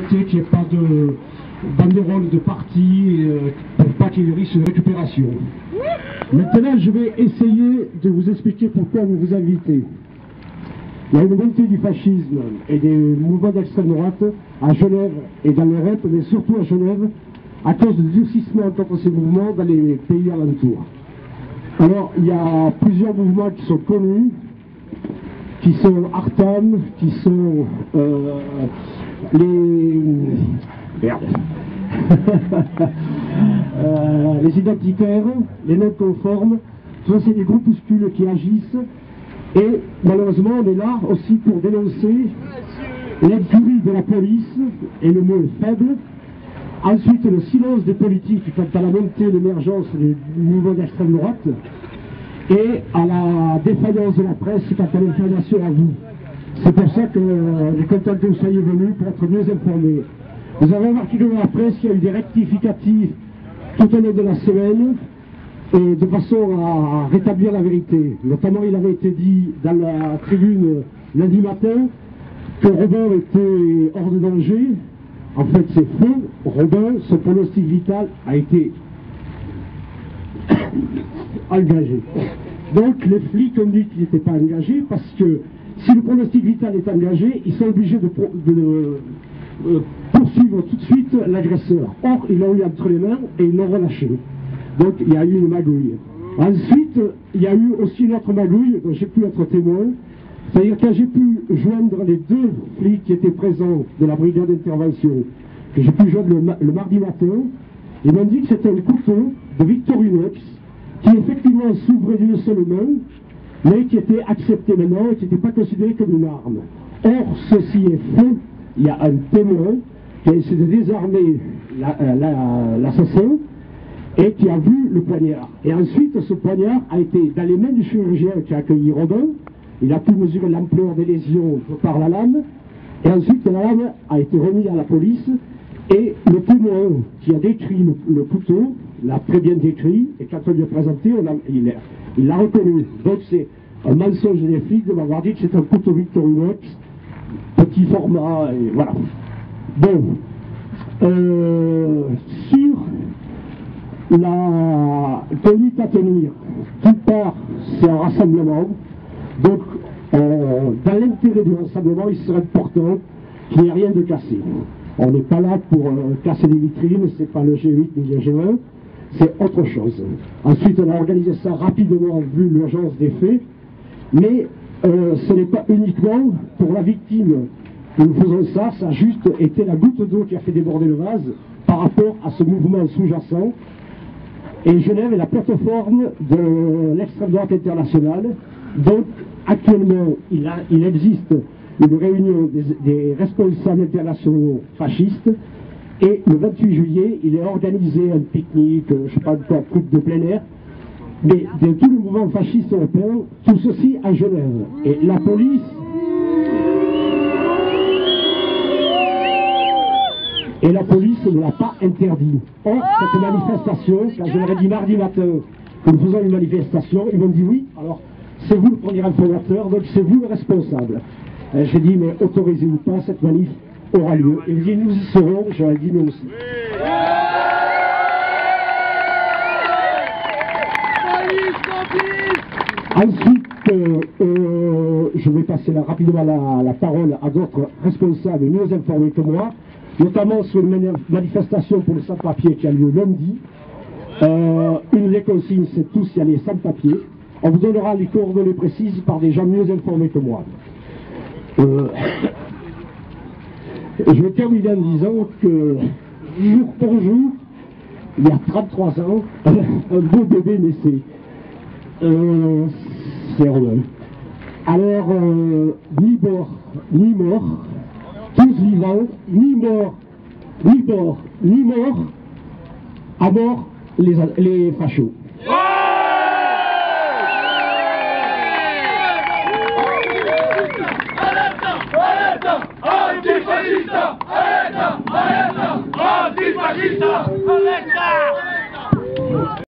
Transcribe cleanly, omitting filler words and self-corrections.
Qu'il n'y ait pas de banderole de parti pour pas qu'il y ait risque de récupération. Maintenant, je vais essayer de vous expliquer pourquoi vous vous invitez. Il y a une montée du fascisme et des mouvements d'extrême droite à Genève et dans l'Europe, mais surtout à Genève, à cause du durcissement contre ces mouvements dans les pays alentours. Alors, il y a plusieurs mouvements qui sont connus, qui sont Artam, qui sont les identitaires, les non-conformes. Tout ça, c'est des groupuscules qui agissent. Et malheureusement, on est là aussi pour dénoncer l'incurie de la police, et le mot est faible. Ensuite, le silence des politiques quant à la montée et l'émergence des mouvements d'extrême droite, et à la défaillance de la presse quant à l'information à vous. C'est pour ça que je suis content que vous soyez venus pour être mieux informés. Vous avez remarqué que dans la presse, il y a eu des rectificatifs tout au long de la semaine, et de façon à rétablir la vérité. Notamment, il avait été dit dans la tribune lundi matin que Robin était hors de danger. En fait, c'est faux. Robin, son pronostic vital a été engagé. Donc, les flics ont dit qu'ils n'étaient pas engagés parce que si le pronostic vital est engagé, ils sont obligés de poursuivre tout de suite l'agresseur. Or, ils l'ont eu entre les mains et ils l'ont relâché. Donc, il y a eu une magouille. Ensuite, il y a eu aussi une autre magouille dont j'ai pu être témoin. C'est-à-dire quand j'ai pu joindre les deux flics qui étaient présents de la brigade d'intervention, que j'ai pu joindre le mardi matin, ils m'ont dit que c'était un couteau de Victorinox qui effectivement s'ouvrait d'une seule main, mais qui était accepté maintenant et qui n'était pas considéré comme une arme. Or, ceci est faux. Il y a un témoin qui a essayé de désarmer l'assassin et qui a vu le poignard. Et ensuite, ce poignard a été dans les mains du chirurgien qui a accueilli Robin. Il a pu mesurer l'ampleur des lésions par la lame. Et ensuite, la lame a été remise à la police. Et le témoin qui a décrit le couteau l'a très bien décrit. Et quand on lui a présenté, il l'a reconnu. Donc c'est un mensonge des flics de m'avoir dit que c'est un couteau Victorinox, petit format, et voilà. Bon. Sur la conduite à tenir, d'une part, c'est un rassemblement. Donc, dans l'intérêt du rassemblement, il serait important qu'il n'y ait rien de cassé. On n'est pas là pour casser des vitrines, c'est pas le G8 ni le G1, c'est autre chose. Ensuite, on a organisé ça rapidement vu l'urgence des faits, mais ce n'est pas uniquement pour la victime que nous faisons ça, ça a juste été la goutte d'eau qui a fait déborder le vase par rapport à ce mouvement sous-jacent. Et Genève est la plateforme de l'extrême droite internationale. Donc, actuellement, il existe une réunion des responsables internationaux fascistes. Et le 28 juillet, il est organisé un pique-nique, je ne sais pas quoi, un truc de plein air, mais de tout le mouvement fasciste européen, tout ceci à Genève. Et la police... Et la police ne l'a pas interdit. Or, cette manifestation, quand je leur ai dit mardi matin que nous faisons une manifestation, ils m'ont dit oui, alors c'est vous le premier informateur, donc c'est vous le responsable. J'ai dit, mais autorisez ou pas, cette manif aura lieu. Ils m'ont dit, nous y serons, je leur ai dit, nous aussi. Ensuite, je vais passer rapidement la parole à d'autres responsables mieux informés que moi, notamment sur une manifestation pour les sans-papiers qui a lieu lundi. Une des consignes, c'est tous y aller sans papier. On vous donnera les coordonnées précises par des gens mieux informés que moi. Je vais terminer en disant que, jour pour jour, il y a 33 ans, un beau bébé naissait. C'est Romain. Alors, ni mort, tous vivants, ni mort, à mort les fachos. Antifascista! Antifascista!